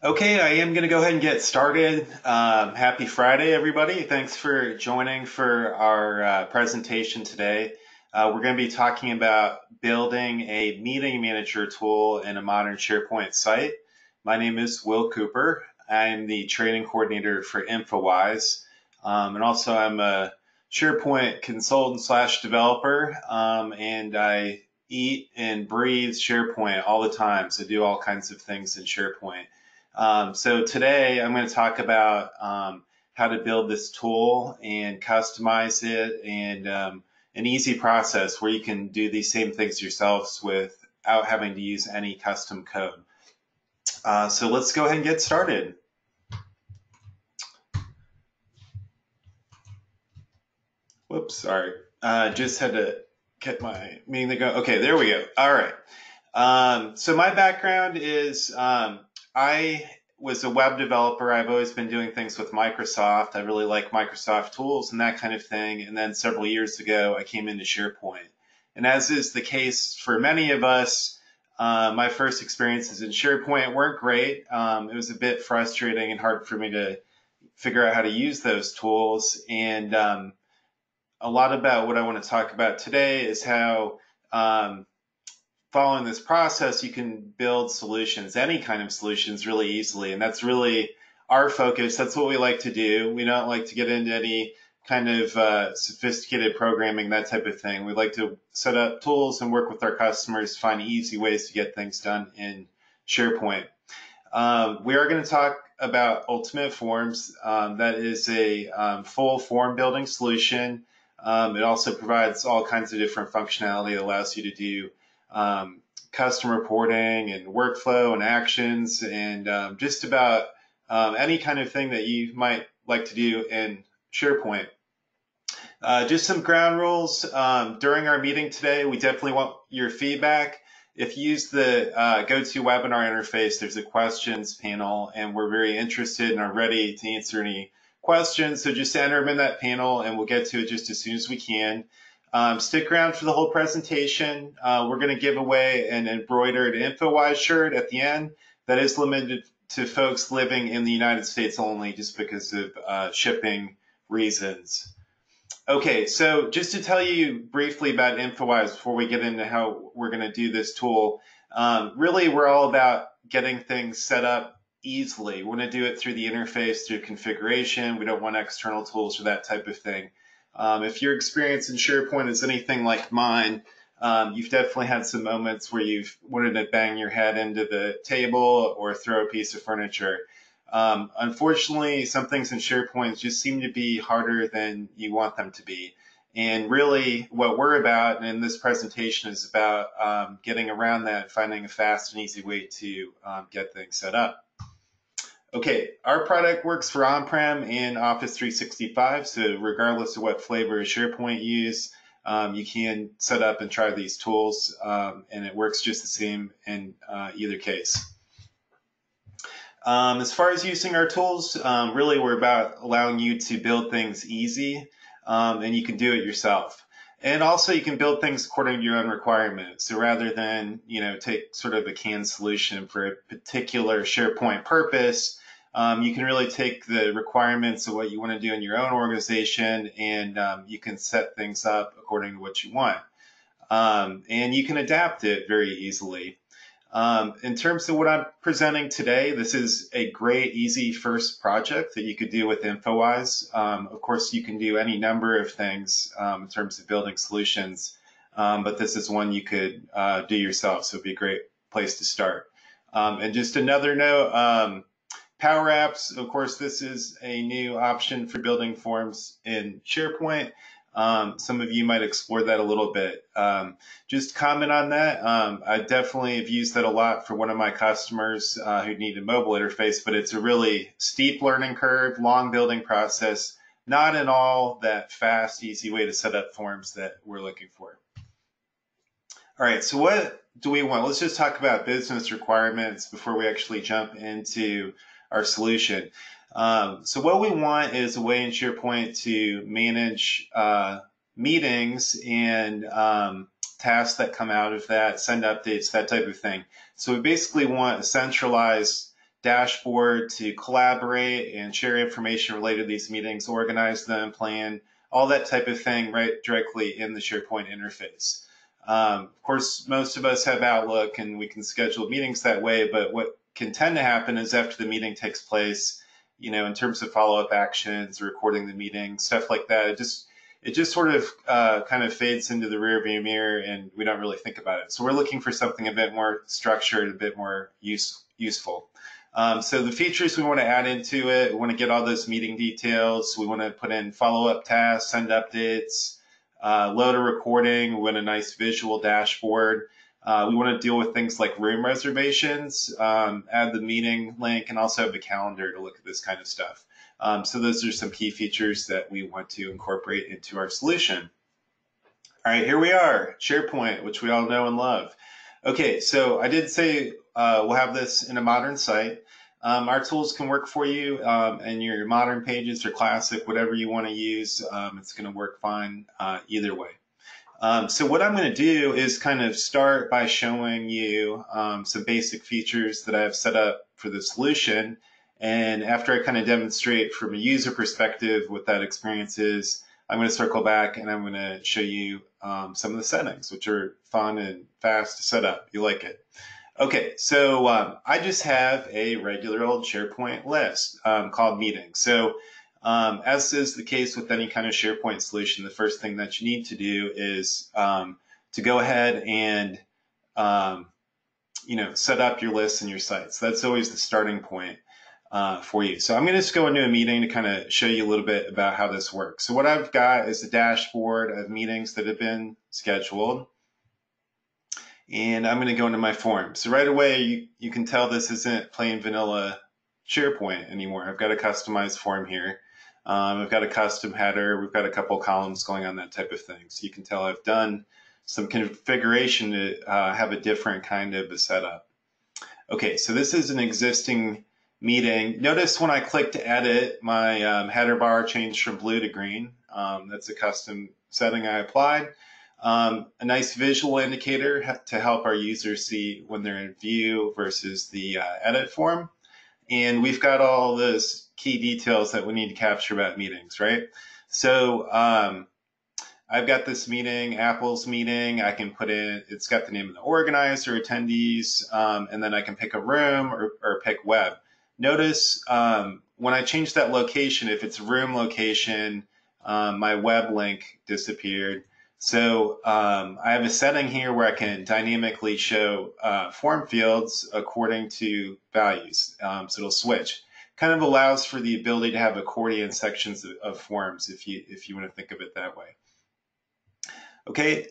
Okay, I am going to go ahead and get started. Happy Friday, everybody. Thanks for joining for our presentation today. We're going to be talking about building a meeting manager tool in a modern SharePoint site. My name is Will Cooper. I'm the training coordinator for Infowise. And also I'm a SharePoint consultant slash developer. And I eat and breathe SharePoint all the time. So I do all kinds of things in SharePoint. So today I'm going to talk about how to build this tool and customize it, and an easy process where you can do these same things yourselves without having to use any custom code. So let's go ahead and get started. Whoops, sorry. Just had to get my meeting to go. Okay, there we go. All right. So my background is I was a web developer. I've always been doing things with Microsoft. I really like Microsoft tools and that kind of thing. And then several years ago, I came into SharePoint. And as is the case for many of us, my first experiences in SharePoint weren't great. It was a bit frustrating and hard for me to figure out how to use those tools. And a lot about what I want to talk about today is how following this process, you can build solutions, any kind of solutions, really easily. And that's really our focus. That's what we like to do. We don't like to get into any kind of sophisticated programming, that type of thing. We like to set up tools and work with our customers, find easy ways to get things done in SharePoint. We are going to talk about Ultimate Forms. That is a full form building solution. It also provides all kinds of different functionality. It allows you to do custom reporting and workflow and actions and just about any kind of thing that you might like to do in SharePoint. Just some ground rules. During our meeting today, we definitely want your feedback. If you use the GoToWebinar interface, there's a questions panel, and we're very interested and are ready to answer any questions. So just enter them in that panel, and we'll get to it just as soon as we can. Stick around for the whole presentation. We're going to give away an embroidered Infowise shirt at the end. That is limited to folks living in the United States only, just because of shipping reasons. Okay, so just to tell you briefly about Infowise before we get into how we're going to do this tool, really we're all about getting things set up easily. We want to do it through the interface, through configuration. We don't want external tools or that type of thing. If your experience in SharePoint is anything like mine, you've definitely had some moments where you've wanted to bang your head into the table or throw a piece of furniture. Unfortunately, some things in SharePoint just seem to be harder than you want them to be. And really what we're about, and this presentation is about getting around that, finding a fast and easy way to get things set up. Okay, our product works for on-prem and Office 365, so regardless of what flavor of SharePoint you use, you can set up and try these tools, and it works just the same in either case. As far as using our tools, really we're about allowing you to build things easy, and you can do it yourself. And also you can build things according to your own requirements. So rather than, take sort of a canned solution for a particular SharePoint purpose, you can really take the requirements of what you want to do in your own organization, and you can set things up according to what you want. And you can adapt it very easily. In terms of what I'm presenting today, this is a great, easy first project that you could do with Infowise. Of course, you can do any number of things in terms of building solutions, but this is one you could do yourself, so it'd be a great place to start. And just another note, Power Apps, of course, this is a new option for building forms in SharePoint. Some of you might explore that a little bit. Just comment on that. I definitely have used that a lot for one of my customers who need a mobile interface, but it's a really steep learning curve, long building process, not at all that fast, easy way to set up forms that we're looking for. All right, so what do we want? Let's just talk about business requirements before we actually jump into our solution. So what we want is a way in SharePoint to manage meetings and tasks that come out of that, send updates, that type of thing. So we basically want a centralized dashboard to collaborate and share information related to these meetings, organize them, plan, all that type of thing right directly in the SharePoint interface. Of course, most of us have Outlook and we can schedule meetings that way, but what can tend to happen is after the meeting takes place, in terms of follow-up actions, recording the meeting, stuff like that, it just sort of kind of fades into the rearview mirror and we don't really think about it. So we're looking for something a bit more structured, a bit more useful. So the features we want to add into it, we want to get all those meeting details. We want to put in follow-up tasks, send updates, load a recording. We want a nice visual dashboard. We want to deal with things like room reservations, add the meeting link, and also have a calendar to look at this kind of stuff. So those are some key features that we want to incorporate into our solution. All right, here we are, SharePoint, which we all know and love. Okay, so I did say we'll have this in a modern site. Our tools can work for you and your modern pages or classic, whatever you want to use. It's going to work fine either way. So what I'm going to do is kind of start by showing you some basic features that I've set up for the solution. And after I kind of demonstrate from a user perspective what that experience is, I'm going to circle back and I'm going to show you some of the settings, which are fun and fast to set up. You like it. Okay, so I just have a regular old SharePoint list called Meetings. So as is the case with any kind of SharePoint solution, the first thing that you need to do is to go ahead and set up your lists and your sites. That's always the starting point for you. So I'm going to just go into a meeting to kind of show you a little bit about how this works. So what I've got is a dashboard of meetings that have been scheduled. And I'm going to go into my form. So right away, you can tell this isn't plain vanilla SharePoint anymore. I've got a customized form here. I've got a custom header. We've got a couple columns going on, that type of thing. So you can tell I've done some configuration to have a different kind of a setup. Okay, so this is an existing meeting. Notice when I click to edit, my header bar changed from blue to green. That's a custom setting I applied. A nice visual indicator to help our users see when they're in view versus the edit form. And we've got all those key details that we need to capture about meetings, right? So I've got this meeting, Apple's meeting. I can put in, it's got the name of the organizer, attendees, and then I can pick a room or pick web. Notice when I change that location, if it's room location, my web link disappeared. So I have a setting here where I can dynamically show form fields according to values. So it'll switch. Kind of allows for the ability to have accordion sections of forms if you want to think of it that way. Okay,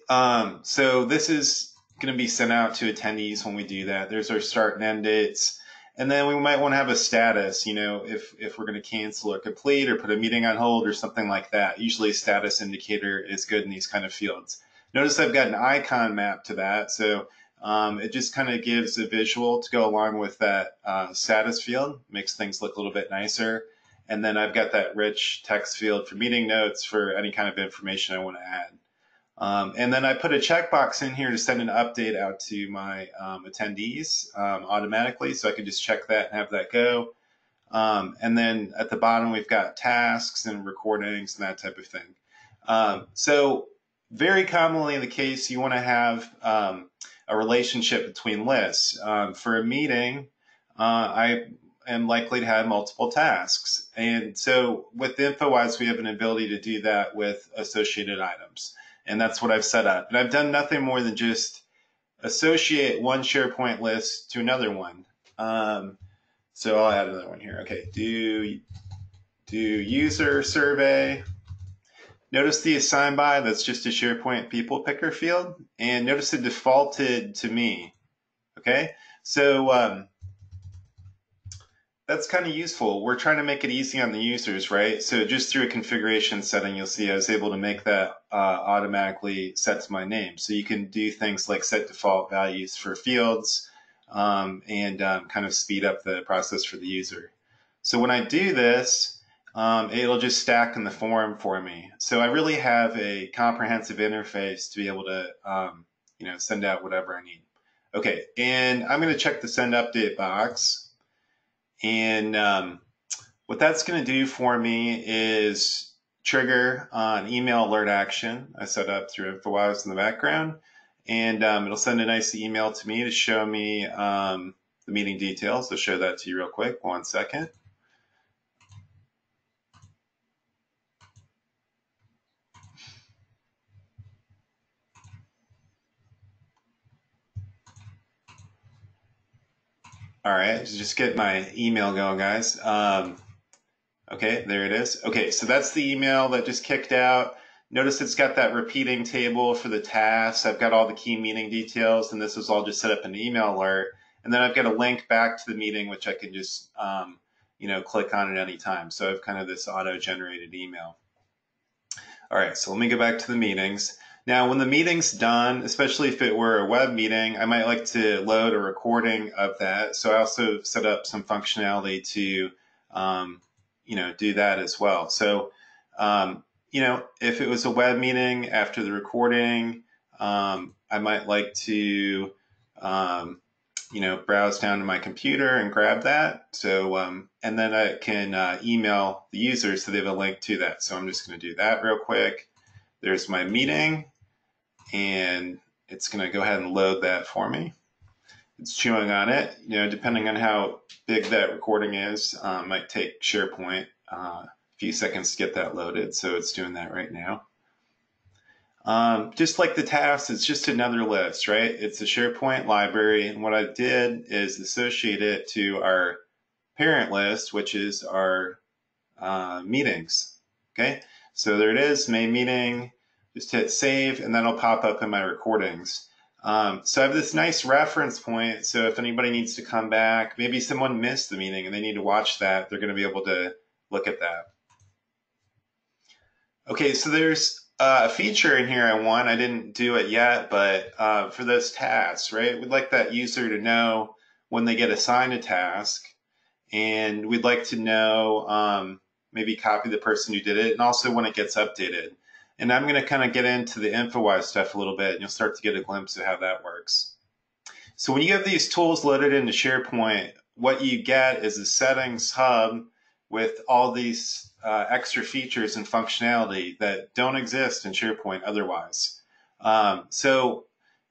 so this is going to be sent out to attendees when we do that. There's our start and end dates. And then we might want to have a status, if we're going to cancel or complete or put a meeting on hold or something like that. Usually a status indicator is good in these kind of fields. Notice I've got an icon map to that. So it just kind of gives a visual to go along with that status field, makes things look a little bit nicer. And then I've got that rich text field for meeting notes for any kind of information I want to add. And then I put a checkbox in here to send an update out to my attendees automatically, so I can just check that and have that go. And then at the bottom, we've got tasks and recordings and that type of thing. So very commonly the case, you want to have a relationship between lists. For a meeting, I am likely to have multiple tasks. And so with Infowise, we have an ability to do that with associated items. And that's what I've set up. And I've done nothing more than just associate one SharePoint list to another one. So I'll add another one here. Okay, do user survey. Notice the assign by, that's just a SharePoint people picker field. And notice it defaulted to me. Okay, so that's kind of useful. We're trying to make it easy on the users, right? So just through a configuration setting, you'll see I was able to make that automatically set to my name. So you can do things like set default values for fields and kind of speed up the process for the user. So when I do this, it'll just stack in the form for me. So I really have a comprehensive interface to be able to send out whatever I need. Okay, and I'm going to check the send update box. And what that's going to do for me is trigger an email alert action I set up through Infowise in the background. And it'll send a nice email to me to show me the meeting details. I'll show that to you real quick. 1 second. All right, just get my email going, guys. Okay, there it is. Okay, so that's the email that just kicked out. Notice it's got that repeating table for the tasks. I've got all the key meeting details, and this was all just set up in an email alert. And then I've got a link back to the meeting, which I can just, click on at any time. So I have kind of this auto-generated email. All right, so let me go back to the meetings. Now, when the meeting's done, especially if it were a web meeting, I might like to load a recording of that. So I also set up some functionality to, do that as well. So, if it was a web meeting after the recording, I might like to, browse down to my computer and grab that. So, and then I can email the user so they have a link to that. So I'm just going to do that real quick. There's my meeting, and it's going to go ahead and load that for me. It's chewing on it. Depending on how big that recording is, might take SharePoint a few seconds to get that loaded. So it's doing that right now. Just like the tasks, it's just another list, right? It's a SharePoint library, and what I did is associate it to our parent list, which is our meetings. Okay, so there it is, main meeting. Just hit save, and that'll pop up in my recordings. So I have this nice reference point, so if anybody needs to come back, maybe someone missed the meeting and they need to watch that, they're going to be able to look at that. Okay, so there's a feature in here I didn't do it yet, but for those tasks, right? We'd like that user to know when they get assigned a task, and we'd like to know, maybe copy the person who did it, and also when it gets updated. And I'm going to kind of get into the Infowise stuff a little bit, and you'll start to get a glimpse of how that works. So when you have these tools loaded into SharePoint, what you get is a settings hub with all these extra features and functionality that don't exist in SharePoint otherwise. So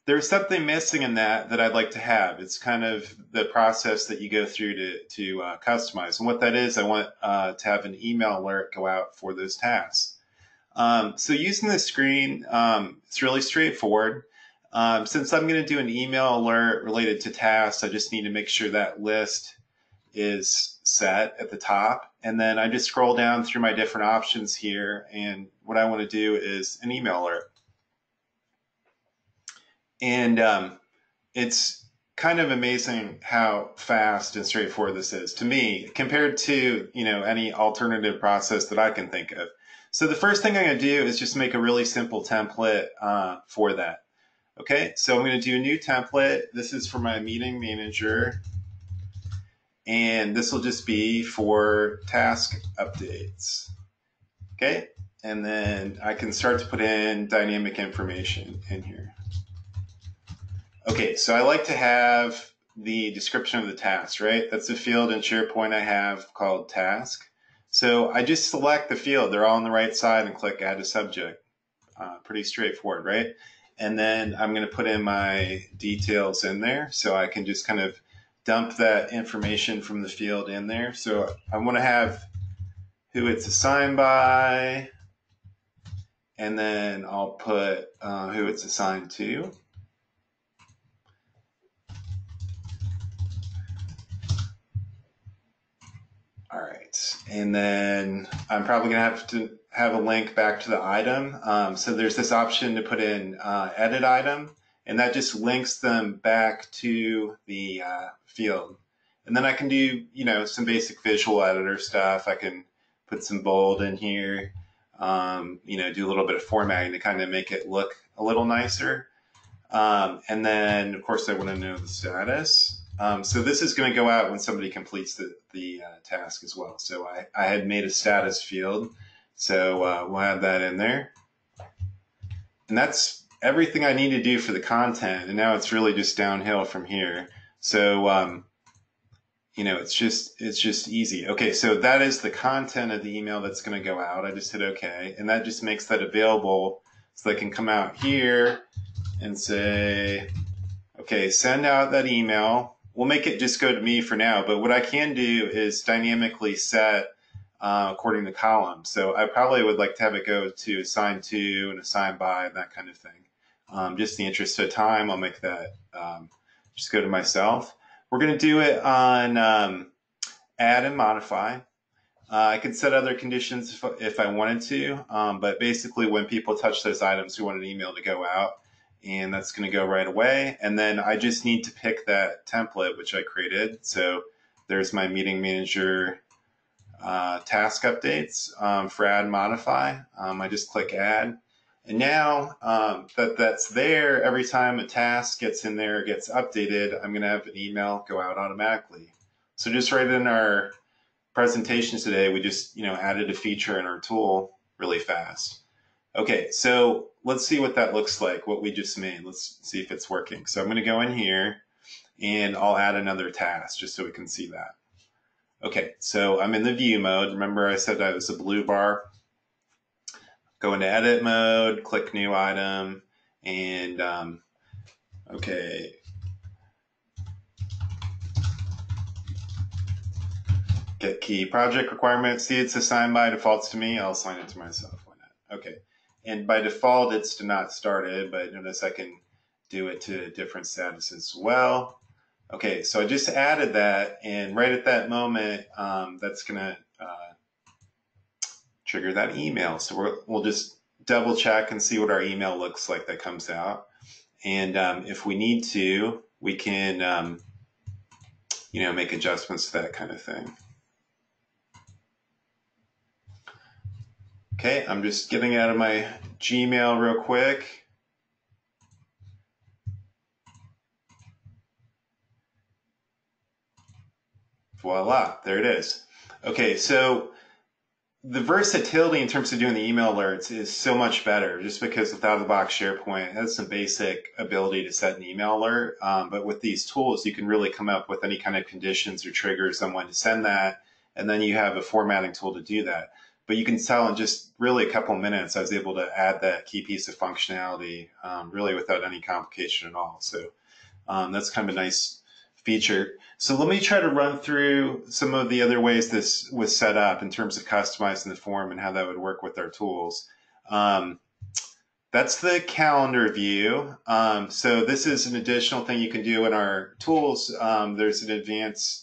there's something missing in that I'd like to have. It's kind of the process that you go through to customize. And what that is, I want to have an email alert go out for those tasks. So using the screen, it's really straightforward. Since I'm going to do an email alert related to tasks, I just need to make sure that list is set at the top. And then I just scroll down through my different options here. And what I want to do is an email alert. And it's kind of amazing how fast and straightforward this is to me compared to, any alternative process that I can think of. So the first thing I'm going to do is just make a really simple template for that. Okay, so I'm going to do a new template. This is for my meeting manager. And this will just be for task updates. Okay, and then I can start to put in dynamic information in here. Okay, so I like to have the description of the task, right? That's a field in SharePoint I have called task. So I just select the field. They're all on the right side and click add a subject. Pretty straightforward, right? And then I'm going to put in my details in there. So I can just kind of dump that information from the field in there. So I want to have who it's assigned by, and then I'll put who it's assigned to. All right, and then I'm probably going to have to have a link back to the item. So there's this option to put in edit item, and that just links them back to the field. And then I can do, some basic visual editor stuff. I can put some bold in here, do a little bit of formatting to kind of make it look a little nicer. And then, of course, I want to know the status. So this is going to go out when somebody completes the task as well. So I had made a status field. So we'll have that in there. And that's everything I need to do for the content. And now it's really just downhill from here. So, it's just easy. Okay, so that is the content of the email that's going to go out. I just hit OK, and that just makes that available so they can come out here and say, okay, send out that email. We'll make it just go to me for now, but what I can do is dynamically set according to columns. So I probably would like to have it go to assigned to and assigned by and that kind of thing. Just in the interest of time, I'll make that just go to myself. We're going to do it on add and modify. I could set other conditions if I wanted to, but basically when people touch those items, we want an email to go out, and that's going to go right away. And then I just need to pick that template, which I created. So there's my meeting manager task updates for add and modify. I just click add. And now that's there, every time a task gets in there, gets updated, I'm going to have an email go out automatically. So just right in our presentations today, we just added a feature in our tool really fast. Okay, so let's see what that looks like, what we just made. Let's see if it's working. So I'm going to go in here and I'll add another task just so we can see that. Okay, so I'm in the view mode. Remember I said that was a blue bar. Go into edit mode, click new item, and okay. Get key project requirements. See, it's assigned by defaults to me. I'll assign it to myself. Why not? Okay. And by default, it's to not started, but notice I can do it to different status as well. Okay, so I just added that, and right at that moment, that's going to trigger that email. So we'll just double check and see what our email looks like that comes out. And if we need to, we can, make adjustments to that kind of thing. Okay, I'm just getting out of my Gmail real quick. Voila, there it is. Okay, so the versatility in terms of doing the email alerts is so much better just because with out-of-the-box SharePoint, it has some basic ability to set an email alert. But with these tools, you can really come up with any kind of conditions or triggers on when to send that, and then you have a formatting tool to do that. But you can tell in just really a couple minutes, I was able to add that key piece of functionality really without any complication at all. So that's kind of a nice feature. So let me try to run through some of the other ways this was set up in terms of customizing the form and how that would work with our tools. That's the calendar view. So this is an additional thing you can do in our tools. There's an advanced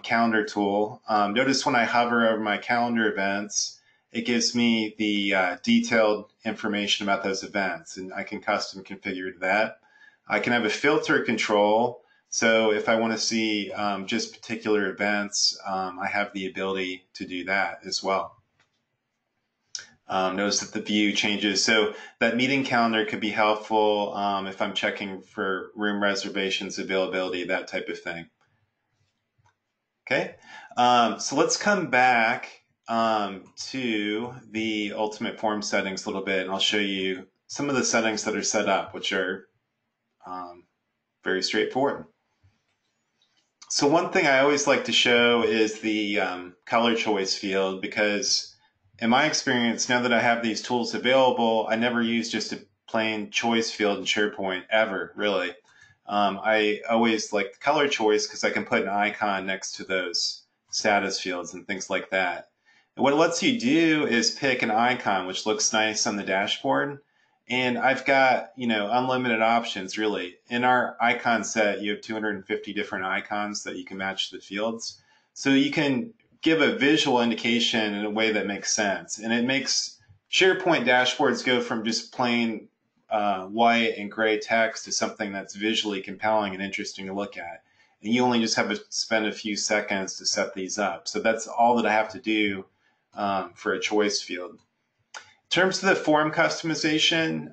calendar tool. Notice when I hover over my calendar events, it gives me the detailed information about those events, and I can custom configure that. I can have a filter control. So if I want to see just particular events, I have the ability to do that as well. Notice that the view changes. So that meeting calendar could be helpful if I'm checking for room reservations, availability, that type of thing. Okay, so let's come back to the Ultimate Form settings a little bit, and I'll show you some of the settings that are set up, which are very straightforward. So one thing I always like to show is the color choice field, because in my experience, now that I have these tools available, I never use just a plain choice field in SharePoint ever, really. I always like the color choice because I can put an icon next to those status fields and things like that. And what it lets you do is pick an icon which looks nice on the dashboard. And I've got, unlimited options really. In our icon set, you have 250 different icons that you can match to the fields. So you can give a visual indication in a way that makes sense. And it makes SharePoint dashboards go from just plain white and gray text to something that's visually compelling and interesting to look at. And you only just have to spend a few seconds to set these up. So that's all that I have to do for a choice field. In terms of the form customization,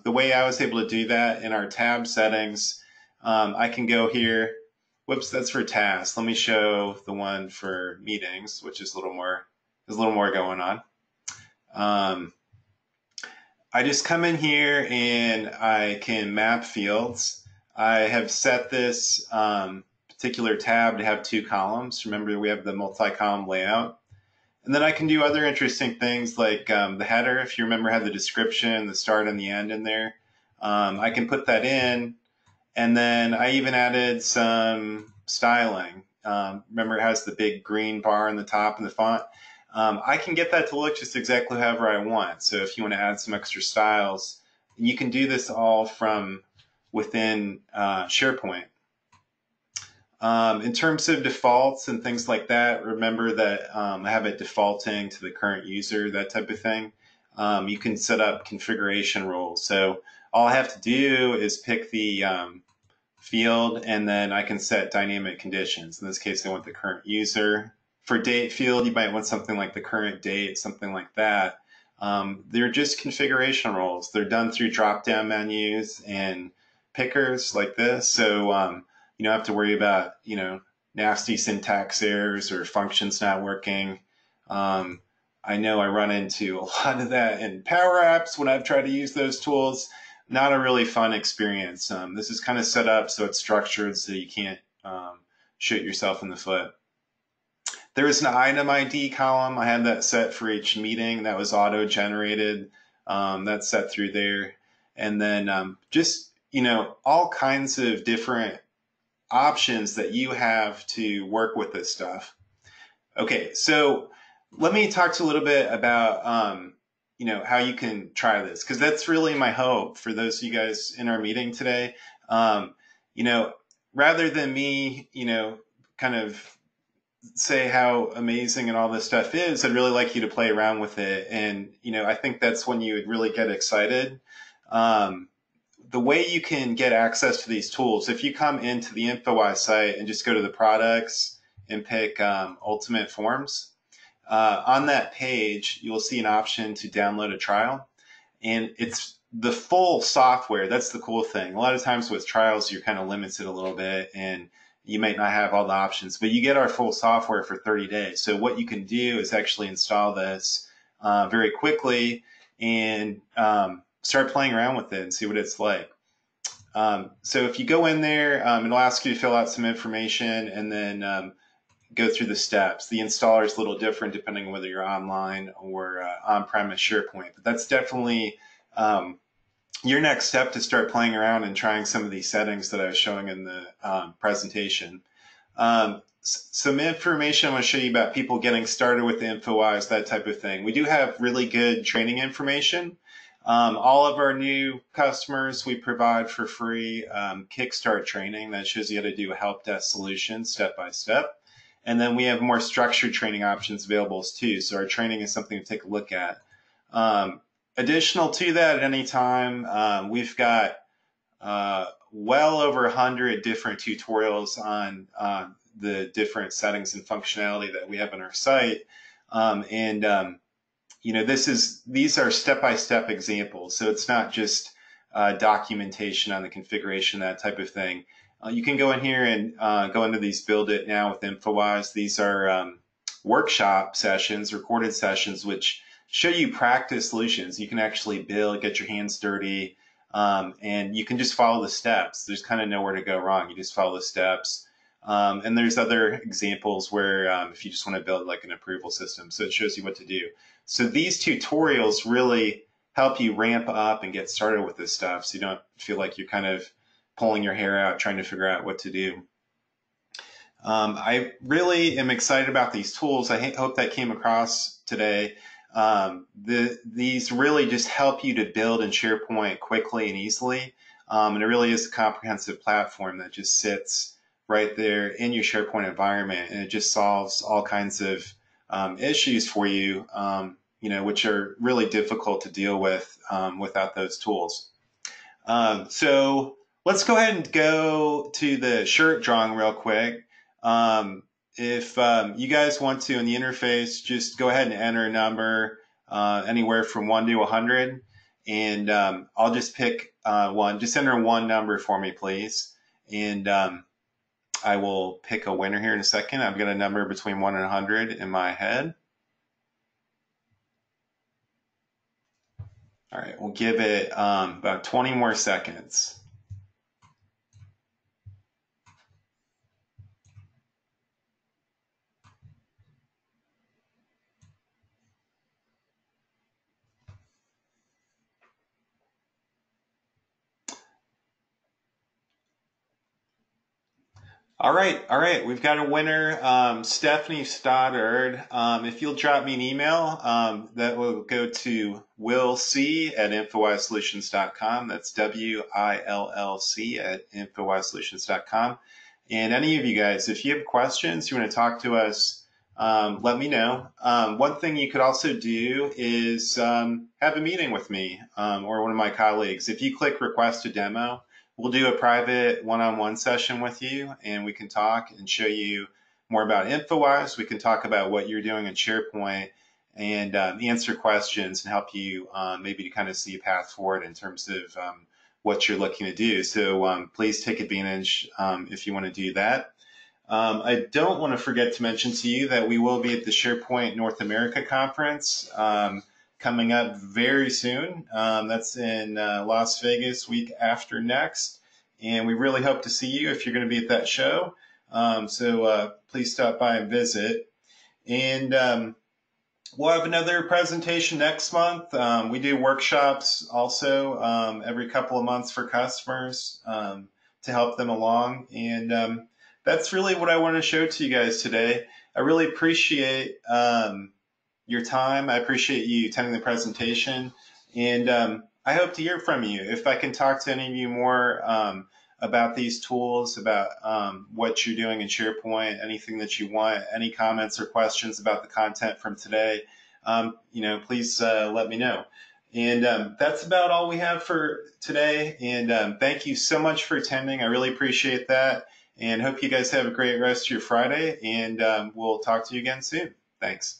the way I was able to do that in our tab settings, I can go here. Whoops, that's for tasks. Let me show the one for meetings, which is a little more going on. I just come in here and I can map fields. I have set this particular tab to have 2 columns. Remember, we have the multi-column layout. And then I can do other interesting things like the header. If you remember, had the description, the start and the end in there. I can put that in. And then I even added some styling. Remember, it has the big green bar in the top and the font. I can get that to look just exactly however I want. So if you want to add some extra styles, you can do this all from within SharePoint. In terms of defaults and things like that, remember that I have it defaulting to the current user, that type of thing. You can set up configuration rules. So all I have to do is pick the field, and then I can set dynamic conditions. In this case, I want the current user. For date field, you might want something like the current date, something like that. They're just configuration rules. They're done through drop-down menus and pickers like this. So you don't have to worry about, nasty syntax errors or functions not working. I know I run into a lot of that in Power Apps when I've tried to use those tools. Not a really fun experience. This is kind of set up so it's structured so you can't shoot yourself in the foot. There is an item ID column. I had that set for each meeting. That was auto-generated. That's set through there. And then just, all kinds of different options that you have to work with this stuff. Okay, so let me talk to you a little bit about how you can try this, because that's really my hope for those of you guys in our meeting today. Rather than me, kind of say how amazing and all this stuff is, I'd really like you to play around with it. And, I think that's when you would really get excited. The way you can get access to these tools, if you come into the Infowise site and just go to the products and pick Ultimate Forms, on that page, you'll see an option to download a trial. And it's the full software. That's the cool thing. A lot of times with trials, you're kind of limited a little bit and you might not have all the options, but you get our full software for 30 days. So what you can do is actually install this very quickly and start playing around with it and see what it's like. So if you go in there, it'll ask you to fill out some information and then go through the steps. The installer is a little different depending on whether you're online or on-premise SharePoint, but that's definitely your next step to start playing around and trying some of these settings that I was showing in the presentation. Some information I want to show you about people getting started with the Infowise, that type of thing. We do have really good training information. All of our new customers, we provide for free Kickstart training that shows you how to do a help desk solution step by step. And then we have more structured training options available too. So our training is something to take a look at. Additional to that, at any time, we've got well over 100 different tutorials on the different settings and functionality that we have on our site. These are step-by-step examples. So it's not just documentation on the configuration, that type of thing. You can go in here and go into these Build It Now with Infowise. These are workshop sessions, recorded sessions, which show you practice solutions. You can actually build, get your hands dirty, and you can just follow the steps. There's kind of nowhere to go wrong. You just follow the steps. And there's other examples where if you just want to build like an approval system, so it shows you what to do. So these tutorials really help you ramp up and get started with this stuff so you don't feel like you're kind of pulling your hair out trying to figure out what to do. I really am excited about these tools. I hope that came across today. These really just help you to build in SharePoint quickly and easily. And it really is a comprehensive platform that just sits right there in your SharePoint environment, and it just solves all kinds of issues for you, which are really difficult to deal with without those tools. So let's go ahead and go to the shirt drawing real quick. If you guys want to in the interface, just go ahead and enter a number anywhere from 1 to 100, and I'll just pick one. Just enter one number for me, please, and I will pick a winner here in a second. I've got a number between 1 and 100 in my head. All right, we'll give it about 20 more seconds. All right. We've got a winner, Stephanie Stoddard. If you'll drop me an email, that will go to willc@infowisesolutions.com. That's WILLC@infowisesolutions.com. And any of you guys, if you have questions, you want to talk to us, let me know. One thing you could also do is have a meeting with me or one of my colleagues. If you click request a demo, we'll do a private one-on-one session with you, and we can talk and show you more about Infowise. We can talk about what you're doing in SharePoint and answer questions and help you maybe to kind of see a path forward in terms of what you're looking to do. So please take advantage if you want to do that. I don't want to forget to mention to you that we will be at the SharePoint North America Conference coming up very soon. That's in Las Vegas week after next. And we really hope to see you if you're going to be at that show. So please stop by and visit. And we'll have another presentation next month. We do workshops also every couple of months for customers to help them along. And that's really what I want to show to you guys today. I really appreciate your time. I appreciate you attending the presentation. And I hope to hear from you. If I can talk to any of you more about these tools, about what you're doing in SharePoint, anything that you want, any comments or questions about the content from today, please let me know. And that's about all we have for today. And thank you so much for attending. I really appreciate that. And hope you guys have a great rest of your Friday. And we'll talk to you again soon. Thanks.